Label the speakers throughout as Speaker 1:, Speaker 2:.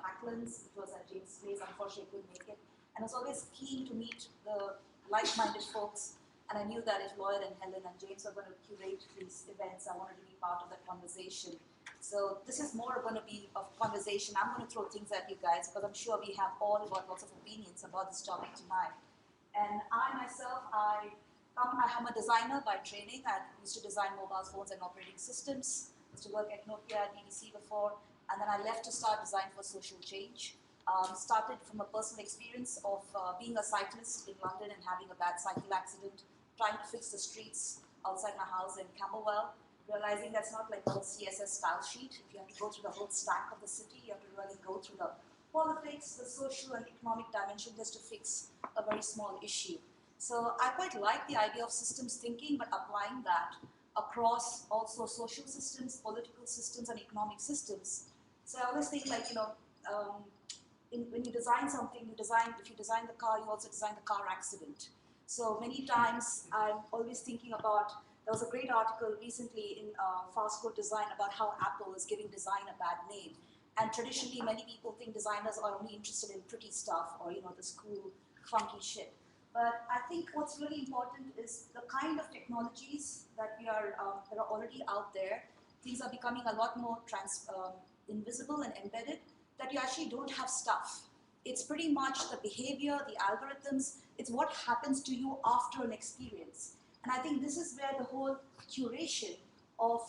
Speaker 1: Hacklands. It was at James Place. Unfortunately, I couldn't make it. And I was always keen to meet the like-minded folks. And I knew that if Lloyd and Helen and James were going to curate these events, I wanted to be part of that conversation. So this is more going to be a conversation. I'm going to throw things at you guys because I'm sure we have all got lots of opinions about this topic tonight. And I myself, I'm a designer by training. I used to design mobile phones and operating systems. I used to work at Nokia, BBC before, and then I left to start design for social change. Started from a personal experience of being a cyclist in London and having a bad cycle accident, trying to fix the streets outside my house in Camberwell, realizing that's not like a CSS style sheet. If you have to go through the whole stack of the city, you have to really go through the politics, the social and economic dimension just to fix a very small issue. So I quite like the idea of systems thinking, but applying that across also social systems, political systems, and economic systems. So I always think like, when you design something, if you design the car, you also design the car accident. So many times I'm always thinking about, there was a great article recently in Fast Code Design about how Apple is giving design a bad name. And traditionally, many people think designers are only interested in pretty stuff or, this cool, funky shit. But I think what's really important is the kind of technologies that that are already out there. These are becoming a lot more invisible and embedded, that you actually don't have stuff. It's pretty much the behavior, the algorithms, it's what happens to you after an experience. And I think this is where the whole curation of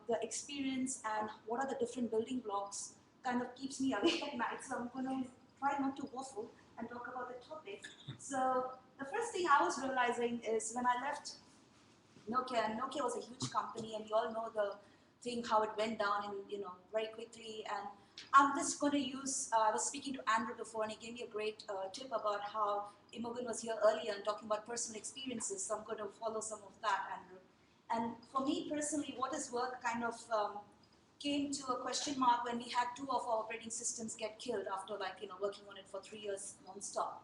Speaker 1: the experience and what are the different building blocks kind of keeps me awake at night. So I'm going to try not to waffle and talk about the topic. So the first thing I was realizing is when I left Nokia, and Nokia was a huge company, and you all know the thing, how it went down in, very quickly. And I'm just going to use, I was speaking to Andrew before, and he gave me a great tip about how Imogen was here earlier and talking about personal experiences. So I'm going to follow some of that, Andrew. And for me personally, what is work kind of came to a question mark when we had 2 of our operating systems get killed after working on it for 3 years non-stop.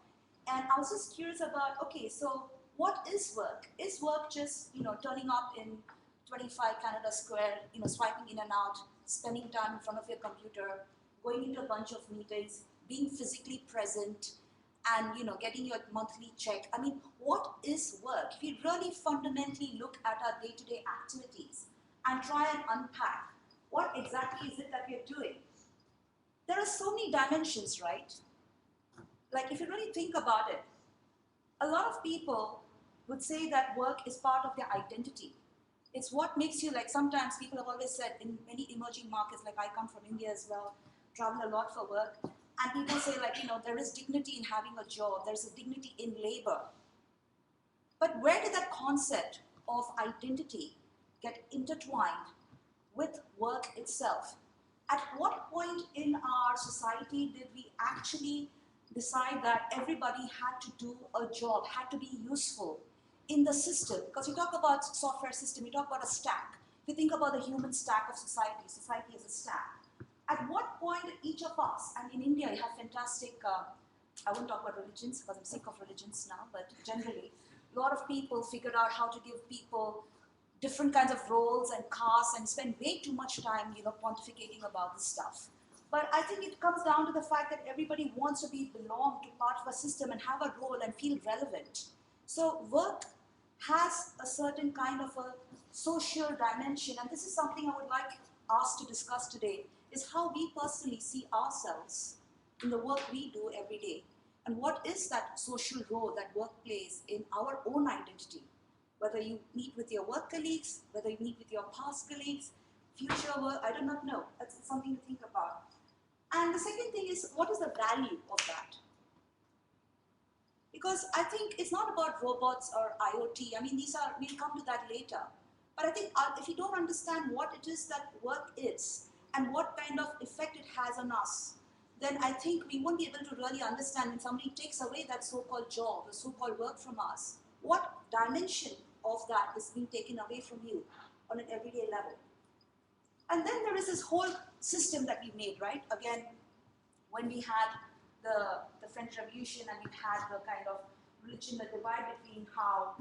Speaker 1: And I was just curious about, okay, so what is work? Is work just, turning up in 25 Canada Square, swiping in and out, spending time in front of your computer, going into a bunch of meetings, being physically present, and getting your monthly check? I mean, what is work? If we really fundamentally look at our day-to-day activities and try and unpack what exactly is it that we are doing, there are so many dimensions, right? Like if you really think about it, a lot of people would say that work is part of their identity. It's what makes you, like sometimes people have always said in many emerging markets, like I come from India as well, travel a lot for work, and people say like, there is dignity in having a job, there's a dignity in labor. But where did that concept of identity get intertwined with work itself? At what point in our society did we actually decide that everybody had to do a job, had to be useful in the system? Because you talk about software system, you talk about a stack. If you think about the human stack of society, society is a stack. At what point did each of us, and in India you have fantastic, I won't talk about religions because I'm sick of religions now, but generally, a lot of people figured out how to give people different kinds of roles and castes and spend way too much time, pontificating about this stuff. But I think it comes down to the fact that everybody wants to belong to part of a system and have a role and feel relevant. So work has a certain kind of a social dimension, and this is something I would like us to discuss today, is how we personally see ourselves in the work we do every day, and what is that social role that work plays in our own identity. Whether you meet with your work colleagues, whether you meet with your past colleagues, future work, I do not know. That's something to think about. And the second thing is, what is the value of that? Because I think it's not about robots or IoT. I mean, we'll come to that later. But I think if you don't understand what it is that work is and what kind of effect it has on us, then I think we won't be able to really understand when somebody takes away that so-called job, the so-called work from us, what dimension of that is being taken away from you on an everyday level. And then there is this whole system that we made, right? Again, when we had the French Revolution and we had the kind of religion, the divide between how,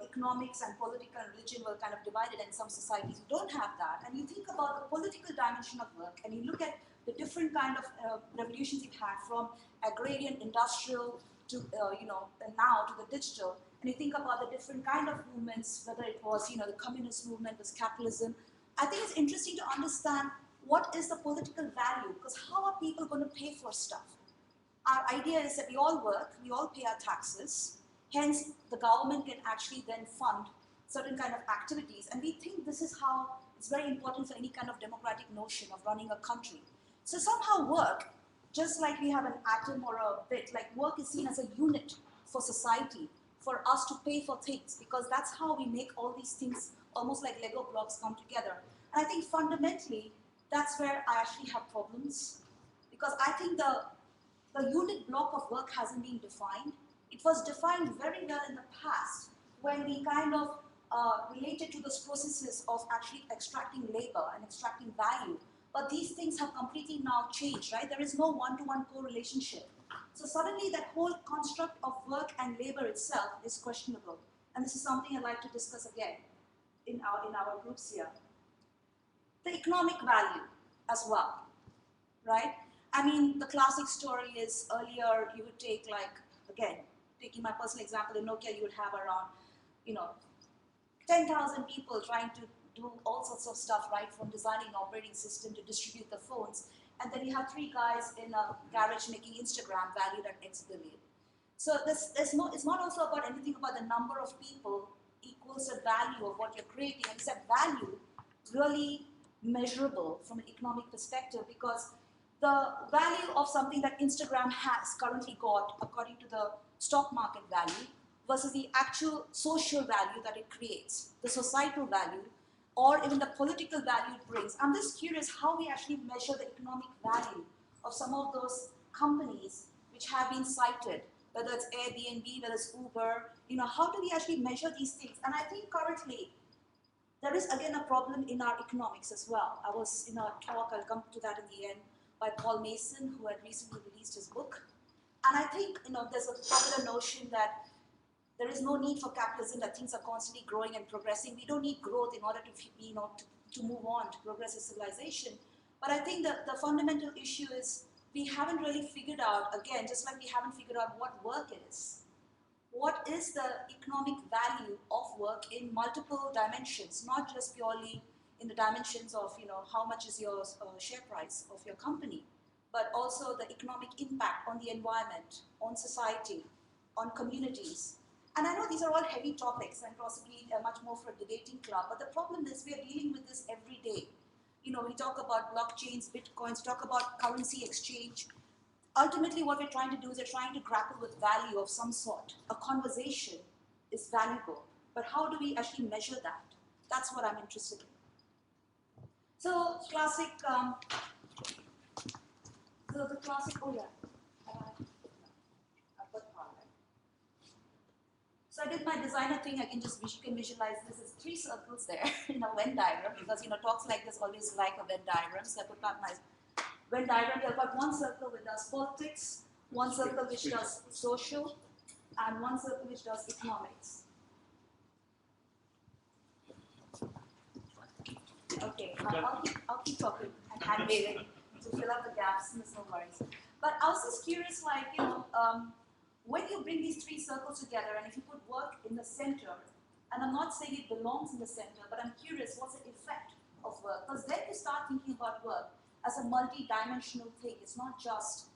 Speaker 1: economics and political and religion were kind of divided, and some societies don't have that. And you think about the political dimension of work, and you look at the different kind of revolutions we've had, from agrarian, industrial, to and now to the digital, and you think about the different kind of movements, whether it was the communist movement, was capitalism. I think it's interesting to understand what is the political value, because how are people going to pay for stuff? Our idea is that we all work, we all pay our taxes, hence the government can actually then fund certain kind of activities, and we think this is how it's very important for any kind of democratic notion of running a country. So somehow work, just like we have an atom or a bit, like work is seen as a unit for society, for us to pay for things, because that's how we make all these things almost like Lego blocks come together. And I think fundamentally, that's where I actually have problems, because I think the unit block of work hasn't been defined. It was defined very well in the past when we kind of related to those processes of actually extracting labor and extracting value. But these things have completely now changed, right? There is no one-to-one correlationship. So suddenly that whole construct of work and labor itself is questionable. And this is something I'd like to discuss again in our groups here. The economic value as well, right? I mean, the classic story is earlier you would take, like, again, taking my personal example, in Nokia you would have around, 10,000 people trying to do all sorts of stuff, right, from designing an operating system to distribute the phones. And then you have 3 guys in a garage making Instagram valued at X billion. So it's not also about anything about the number of people equals the value of what you're creating. And is that value really measurable from an economic perspective? Because the value of something that Instagram has currently got, according to the stock market value, versus the actual social value that it creates, the societal value, or even the political value it brings. I'm just curious how we actually measure the economic value of some of those companies which have been cited, whether it's Airbnb, whether it's Uber, how do we actually measure these things? And I think currently, there is again a problem in our economics as well. I was in a talk, I'll come to that in the end, by Paul Mason, who had recently released his book. And I think, there's a popular notion that there is no need for capitalism, that things are constantly growing and progressing. We don't need growth in order to move on to progressive civilization. But I think that the fundamental issue is we haven't really figured out, again, just like we haven't figured out what work is. What is the economic value of work in multiple dimensions, not just purely in the dimensions of how much is your share price of your company, but also the economic impact on the environment, on society, on communities. And I know these are all heavy topics and possibly much more for a debating club, but the problem is we are dealing with this every day. We talk about blockchains, bitcoins, talk about currency exchange. Ultimately, what we're trying to do is we're trying to grapple with value of some sort. A conversation is valuable, but how do we actually measure that? That's what I'm interested in. So, classic, oh yeah. So I did my designer thing. You can visualize this as 3 circles there in a Venn diagram, because talks like this always like a Venn diagram. So I put out my Venn diagram. I've got 1 circle which does politics, 1 circle which does social, and 1 circle which does economics. Okay, I'll keep talking and hand waving to fill up the gaps. No worries. But I was just curious, when you bring these 3 circles together, and if you put work in the center, and I'm not saying it belongs in the center, but I'm curious, what's the effect of work? Because then you start thinking about work as a multi-dimensional thing. It's not just,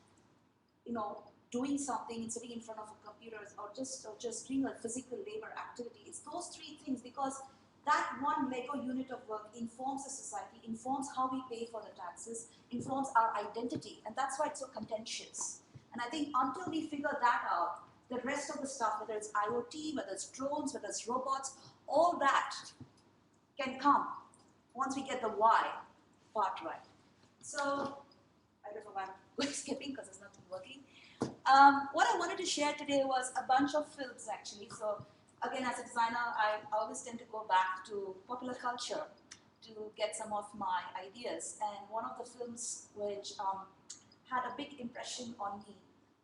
Speaker 1: doing something and sitting in front of a computer, or just doing a physical labor activity. It's those 3 things, because that one Lego unit of work informs the society, informs how we pay for the taxes, informs our identity, and that's why it's so contentious. And I think until we figure that out, the rest of the stuff, whether it's IoT, whether it's drones, whether it's robots, all that can come once we get the why part right. So, I don't know why I'm skipping because there's nothing working. What I wanted to share today was a bunch of films actually. So, again, as a designer, I always tend to go back to popular culture to get some of my ideas. And one of the films which had a big impression on me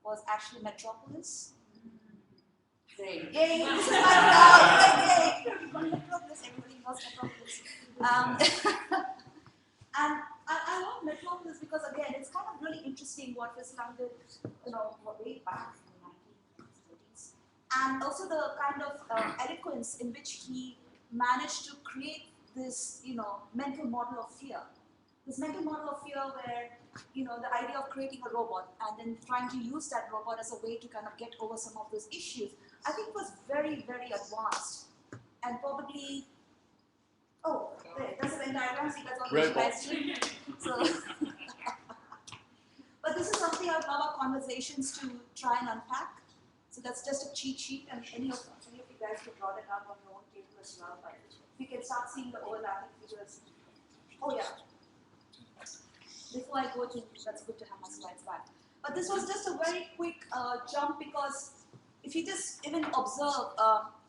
Speaker 1: was actually Metropolis. Great. Yay! This is my crowd! Yay! Metropolis, everybody knows Metropolis. And I love Metropolis because again, it's kind of really interesting what was founded, way back in the 1930s, and also the kind of eloquence in which he managed to create this, mental model of fear. This mental model of fear where, the idea of creating a robot and then trying to use that robot as a way to kind of get over some of those issues, I think was very, very advanced and probably. Oh, there, that's a Venn diagram. See, that's what you guys do. So, but this is something I would love our conversations to try and unpack. So that's just a cheat sheet, and any of you guys could draw that up on your own table as well. But we can start seeing the overlapping figures. Oh yeah. Before I go to, that's good to have my slides back. But this was just a very quick jump because if you just even observe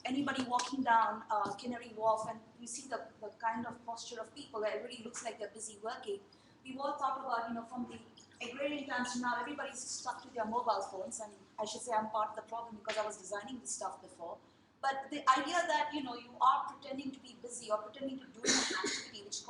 Speaker 1: anybody walking down Canary Wharf and you see the kind of posture of people where everybody looks like they're busy working, we've all talked about, from the agrarian times to now, everybody's stuck to their mobile phones, and I should say I'm part of the problem because I was designing this stuff before. But the idea that, you are pretending to be busy or pretending to do an activity which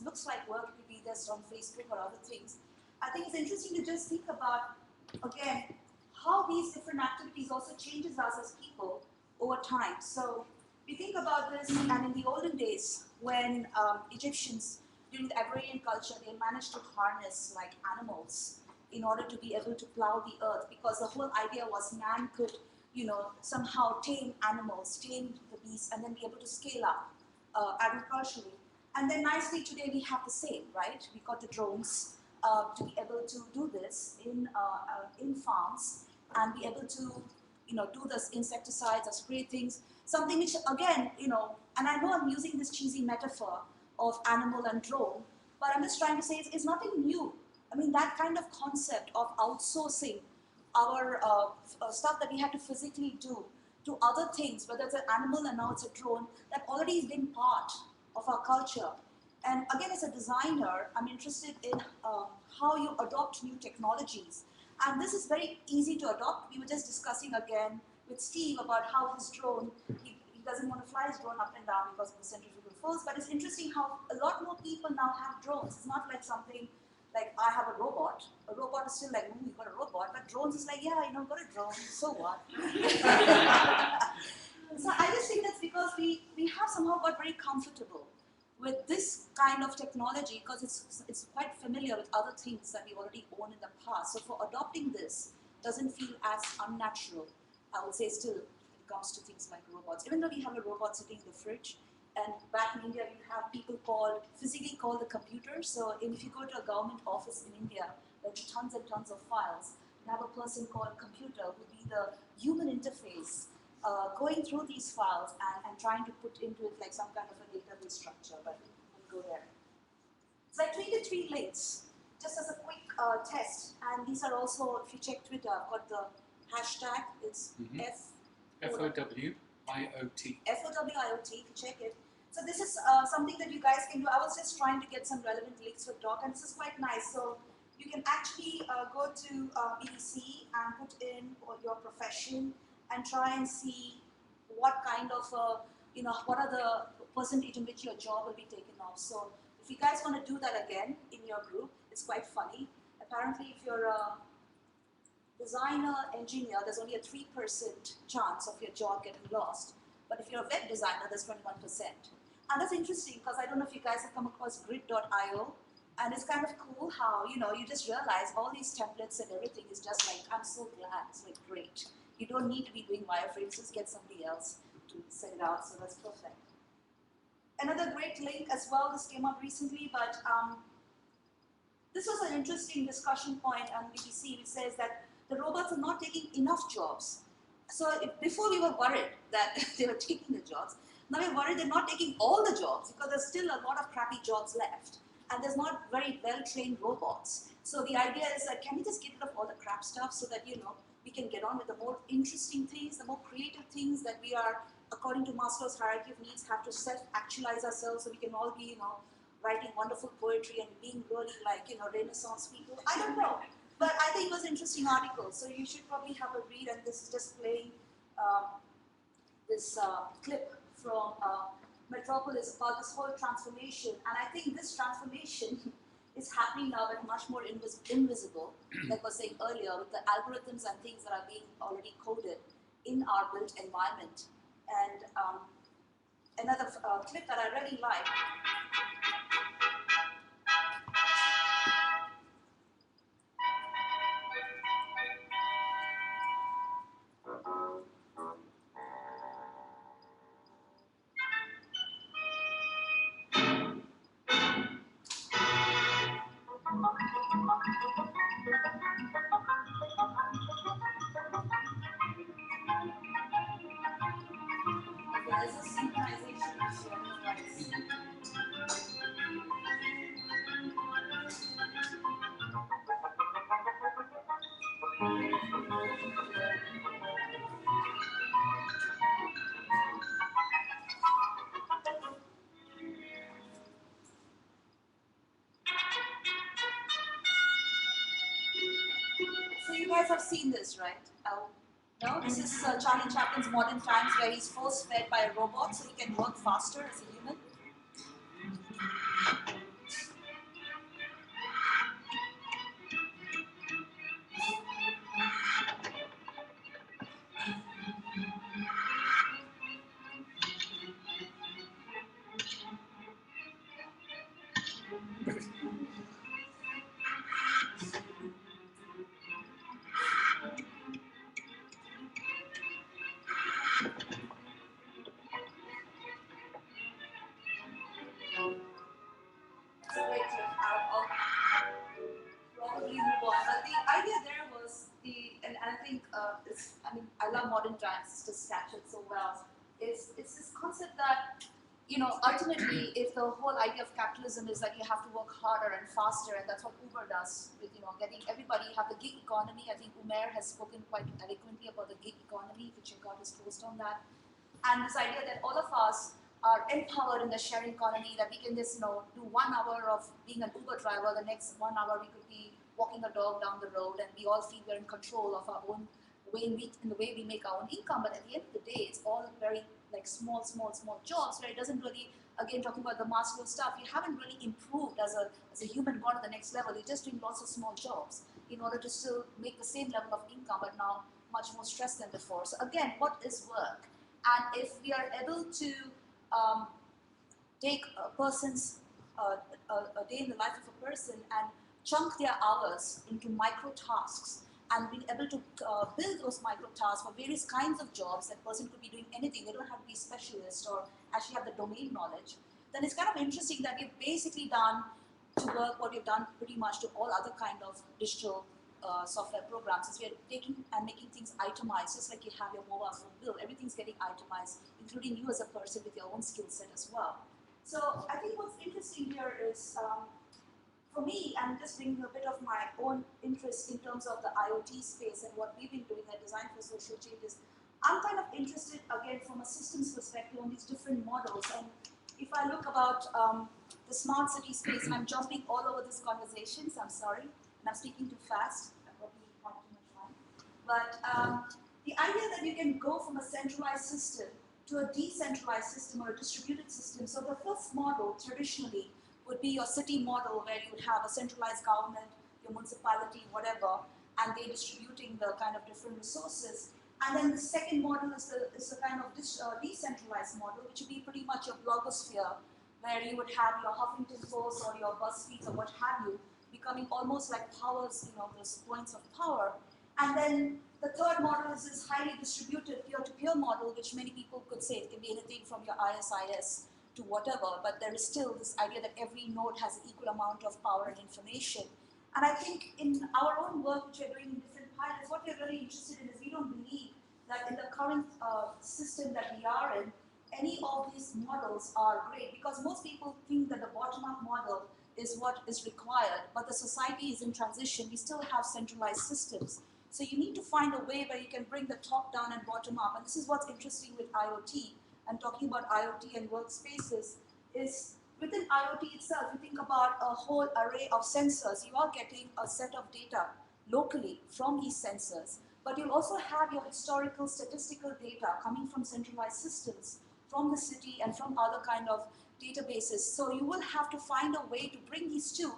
Speaker 1: looks like work, it could be just on Facebook or other things, I think it's interesting to just think about, again, how these different activities also changes us as people over time. So we think about this, and in the olden days, when Egyptians, during the agrarian culture, they managed to harness like animals in order to be able to plow the earth, because the whole idea was man could, somehow tame animals, tame the beasts, and then be able to scale up agriculturally. And then nicely today we have the same, right? We got the drones to be able to do this in farms and be able to, do this insecticides or spray things. Something which, again, and I know I'm using this cheesy metaphor of animal and drone, but I'm just trying to say it's nothing new. I mean, that kind of concept of outsourcing our stuff that we had to physically do to other things, whether it's an animal and now it's a drone, that already has been part of our culture. And again, as a designer, I'm interested in how you adopt new technologies. And this is very easy to adopt. We were just discussing again with Steve about how his drone, he doesn't want to fly his drone up and down because of the centrifugal force, but it's interesting how a lot more people now have drones. It's not like something like I have a robot. A robot is still like, you got a robot, but drones is like, yeah, got a drone, so what? So I just think that's because we have somehow got very comfortable with this kind of technology because it's quite familiar with other things that we already own in the past. So for adopting this doesn't feel as unnatural, I would say still, when it comes to things like robots. Even though we have a robot sitting in the fridge, and back in India, you have people physically called the computer. So if you go to a government office in India, there's tons and tons of files. You have a person called computer who would be the human interface going through these files and trying to put into it like some kind of a database structure, but we'll go there. So I tweeted 3 links just as a quick test, and these are also, if you check Twitter, I've got the hashtag, it's FOWIOT. FOWIOT, if you check it. So this is something that you guys can do. I was just trying to get some relevant links for doc, and this is quite nice. So you can actually go to BDC and put in your profession and try and see what kind of, what are the percentage in which your job will be taken off. So if you guys want to do that again in your group, it's quite funny. Apparently, if you're a designer, engineer, there's only a 3% chance of your job getting lost. But if you're a web designer, there's 21%. And that's interesting because I don't know if you guys have come across grid.io. And it's kind of cool how, you just realize all these templates and everything is just like, I'm so glad, it's like great. You don't need to be doing wireframes, just get somebody else to set it out, so that's perfect. Another great link as well, this came up recently, but this was an interesting discussion point on BBC, which says that the robots are not taking enough jobs. So before we were worried that they were taking the jobs, now we're worried they're not taking all the jobs because there's still a lot of crappy jobs left. And there's not very well-trained robots. So the idea is that can we just get rid of all the crap stuff so that, we can get on with the more interesting things, the more creative things that we are, according to Maslow's hierarchy of needs, have to self-actualize ourselves so we can all be, writing wonderful poetry and being really like, Renaissance people. I don't know. But I think it was an interesting article. So you should probably have a read, and this is just playing this clip from Metropolis about this whole transformation. And I think this transformation is happening now but much more invisible, like I was saying earlier, with the algorithms and things that are being already coded in our built environment. And another clip that I really like. There's a synchronization issue, I don't know what it is. So you guys have seen this, right? No, this is Charlie Chaplin's Modern Times, where he's force-fed by a robot so he can work faster as a human. It's a great clip. I'll probably move on. But the idea there was and I think I love Modern Times. It's just captured so well. It's this concept that, ultimately, if the whole idea of capitalism is that you have to work harder and faster, and that's what Uber does with, getting everybody, have the gig economy. I think Umair has spoken quite eloquently about the gig economy. If you check out his post on that. And this idea that all of us are empowered in the sharing economy, that we can just, do 1 hour of being an Uber driver, the next 1 hour we could be walking a dog down the road, and we all feel we're in control of our own in the way we make our own income. But at the end of the day, it's all very like small jobs, where it doesn't really, again, talking about the Maslow stuff, you haven't really improved as a human gone to the next level. You're just doing lots of small jobs in order to still make the same level of income, but now much more stress than before. So again, what is work? And if we are able to take a person's a day in the life of a person and chunk their hours into micro tasks, and being able to build those micro tasks for various kinds of jobs, that person could be doing anything, they don't have to be a specialist or actually have the domain knowledge, then it's kind of interesting that we've basically done to work what we've done pretty much to all other kind of digital software programs, is we're taking and making things itemized, just like you have your mobile phone bill. Everything's getting itemized, including you as a person with your own skill set as well. So I think what's interesting here is, for me, and just bringing a bit of my own interest in terms of the IoT space and what we've been doing at Design for Social Changes, I'm kind of interested, again, from a systems perspective on these different models. And if I look about the smart city space, and I'm jumping all over this conversation, so I'm sorry, and I'm speaking too fast, I probably have too much time. But the idea that you can go from a centralized system to a decentralized system or a distributed system. So the first model, traditionally, would be your city model, where you would have a centralized government, your municipality, whatever, and they're distributing the kind of different resources. And then the second model is the kind of decentralized model, which would be pretty much your blogosphere, where you would have your Huffington Post or your BuzzFeeds or what have you, becoming almost like powers, those points of power. And then the third model is this highly distributed peer-to-peer model, which many people could say it can be anything from your ISIS to whatever, but there is still this idea that every node has an equal amount of power and information. And I think in our own work, which we're doing in different pilots, what we're really interested in is we don't believe that in the current system that we are in, any of these models are great, because most people think that the bottom-up model is what is required, but the society is in transition. We still have centralized systems. So you need to find a way where you can bring the top down and bottom up. And this is what's interesting with IoT. And talking about IoT and workspaces is, within IoT itself, you think about a whole array of sensors. You are getting a set of data locally from these sensors, but you'll also have your historical statistical data coming from centralized systems, from the city and from other kind of databases. So you will have to find a way to bring these two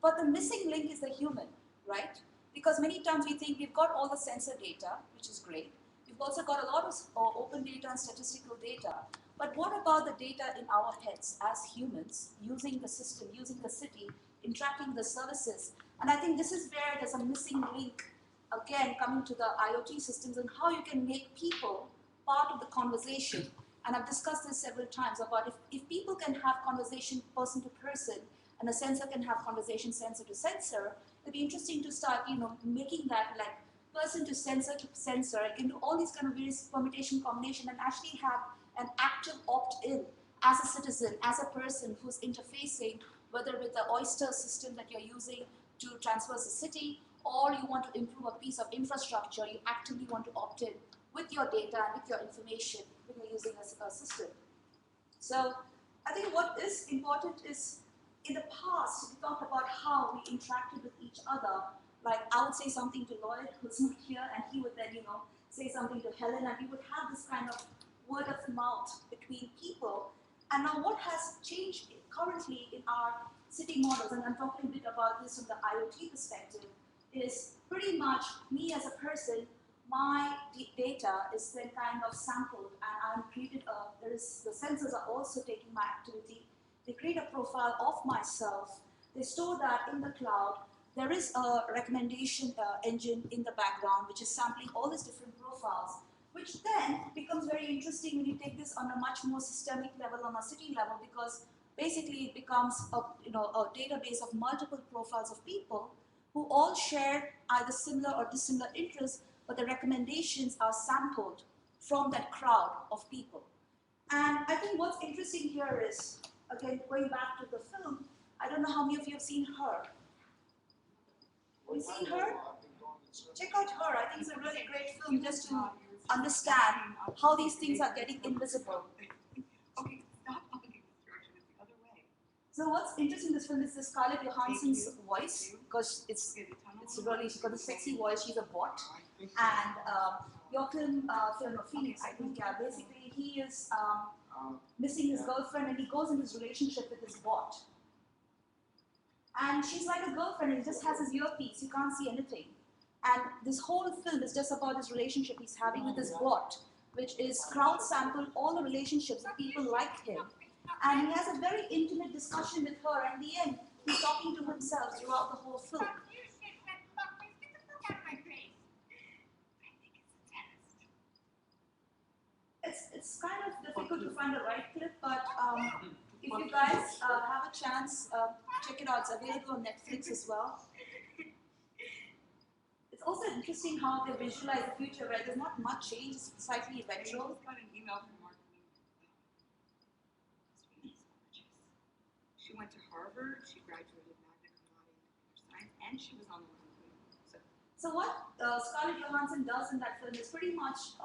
Speaker 1: But the missing link is the human, right? Because many times we think we've got all the sensor data, which is great. We've also got a lot of open data and statistical data. But what about the data in our heads as humans, using the system, using the city, interacting with the services? And I think this is where there's a missing link, again, coming to the IoT systems and how you can make people part of the conversation. And I've discussed this several times about if people can have conversation person to person, and a sensor can have conversation sensor to sensor, it'd be interesting to start, making that like person to sensor, into all these kind of various permutation combination, and actually have an active opt-in as a citizen, as a person who's interfacing, whether with the Oyster system that you're using to traverse the city, or you want to improve a piece of infrastructure, you actively want to opt in with your data and with your information when you're using a system. So I think what is important is, in the past, we talked about how we interacted with each other. Like I would say something to Lloyd, who's not here, and he would then, say something to Helen, and we would have this kind of word of mouth between people. And now what has changed currently in our city models, and I'm talking a bit about this from the IoT perspective, is pretty much me as a person, my data is then kind of sampled, and I'm created the sensors are also taking my activity. They create a profile of myself. They store that in the cloud. There is a recommendation engine in the background which is sampling all these different profiles, which then becomes very interesting when you take this on a much more systemic level, on a city level, because basically it becomes a database of multiple profiles of people who all share either similar or dissimilar interests, but the recommendations are sampled from that crowd of people. And I think what's interesting here is, again, going back to the film, I don't know how many of you have seen Her. Have you seen Her? Check out Her. I think it's a really great film just to understand how these things are getting invisible.
Speaker 2: Okay, stop talking construction. It's the other way.
Speaker 1: So what's interesting in this film is the Scarlett Johansson's voice, because it's really, she's got a sexy voice. She's a bot, and Joachim Phoenix, I think, basically he is missing his girlfriend, and he goes in his relationship with his bot. And she's like a girlfriend, and he just has his earpiece, you can't see anything. And this whole film is just about this relationship he's having with his bot, which is crowd sampled all the relationships of people like him. And he has a very intimate discussion with her, and in the end, he's talking to himself throughout the whole film. It's kind of difficult to find the right clip, but if you guys have a chance, check it out. It's available on Netflix as well. It's also interesting how they visualize the future where there's not much change, it's slightly retro.
Speaker 2: I just got an email from Mark. She went to Harvard, she graduated magna cum laude in computer science, and she was on the line.
Speaker 1: So what Scarlett Johansson does in that film is pretty much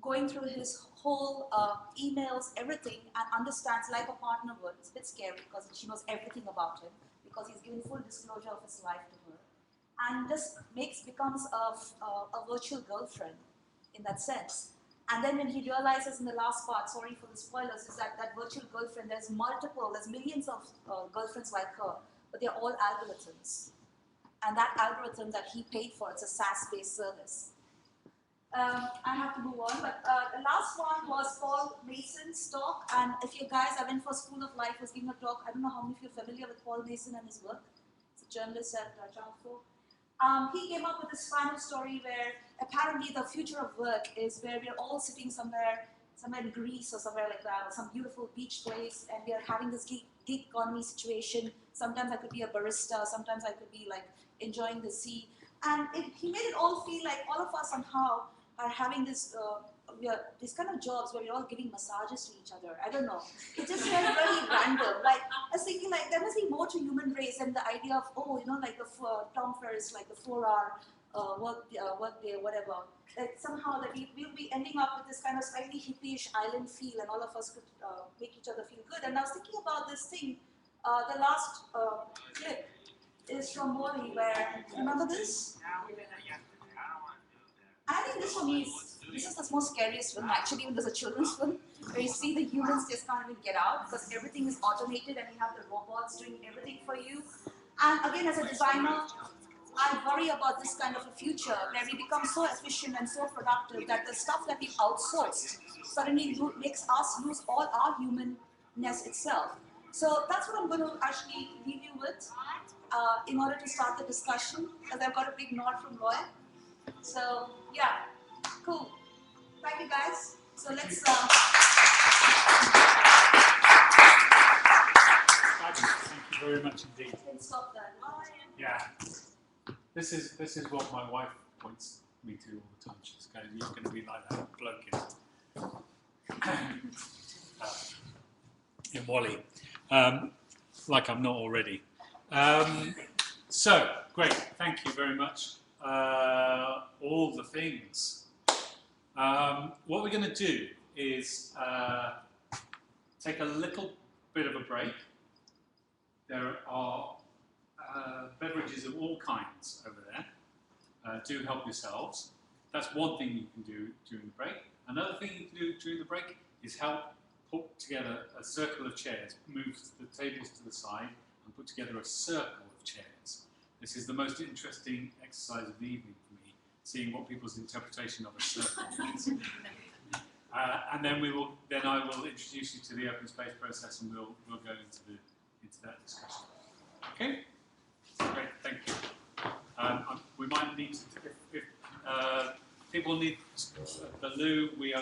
Speaker 1: going through his whole emails, everything, and understands like a partner would. It's a bit scary because she knows everything about him, because he's given full disclosure of his life to her. And just becomes a virtual girlfriend in that sense. And then when he realizes in the last part, sorry for the spoilers, is that virtual girlfriend, there's millions of girlfriends like her, but they're all algorithms. And that algorithm that he paid for, it's a SaaS-based service. I have to move on, but the last one was Paul Mason's talk. And if you guys, I went for School of Life, was giving a talk. I don't know how many of you are familiar with Paul Mason and his work. He's a journalist at Chanfo. He came up with this final story where apparently the future of work is where we're all sitting somewhere in Greece or somewhere like that, or some beautiful beach place, and we are having this gig economy situation. Sometimes I could be a barista, sometimes I could be like enjoying the sea. And he made it all feel like all of us somehow are having this, these kind of jobs where we're all giving massages to each other. I don't know. It just felt really random. Like, I was thinking, like, there must be more to human race than the idea of, like the Tom Ferris, like the 4-hour work day, whatever. Like, somehow that we'll be ending up with this kind of slightly hippie-ish island feel, and all of us could make each other feel good. And I was thinking about this thing, the last clip is from Mori, where, remember this? I think this for me this is the most scariest film actually when there's a children's film, where you see the humans just can't even get out because everything is automated and you have the robots doing everything for you. And again, as a designer, I worry about this kind of a future where we become so efficient and so productive that the stuff that we've outsourced suddenly makes us lose all our humanness itself. So that's what I'm going to actually leave you with in order to start the discussion, because I've got a big nod from Roy. So yeah, cool. Thank you guys. So let's.
Speaker 3: Thank you very much indeed.
Speaker 1: Can stop that.
Speaker 3: Yeah. This is what my wife points me to all the time. She's going, "You're going to be like that bloke in Wally." Like I'm not already. So, great. Thank you very much. All the things. What we're going to do is take a little bit of a break. There are beverages of all kinds over there. Do help yourselves. That's one thing you can do during the break. Another thing you can do during the break is help put together a circle of chairs, move the tables to the side and put together a circle of chairs. This is the most interesting exercise of the evening for me, seeing what people's interpretation of a circle is. And then I will introduce you to the open space process, and we'll go into that discussion. Okay? Great, thank you. We might need to, if people need the loo, we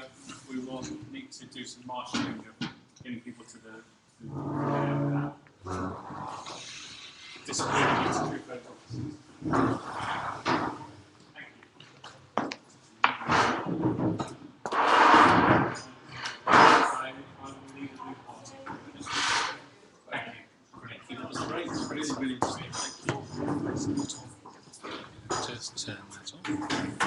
Speaker 3: will need to do some marshalling of getting people to the disappearing into different offices. Thank you. I will leave the loo on. Thank you. Thank you. That was great. Really, really great. Thank you. Just turn that on.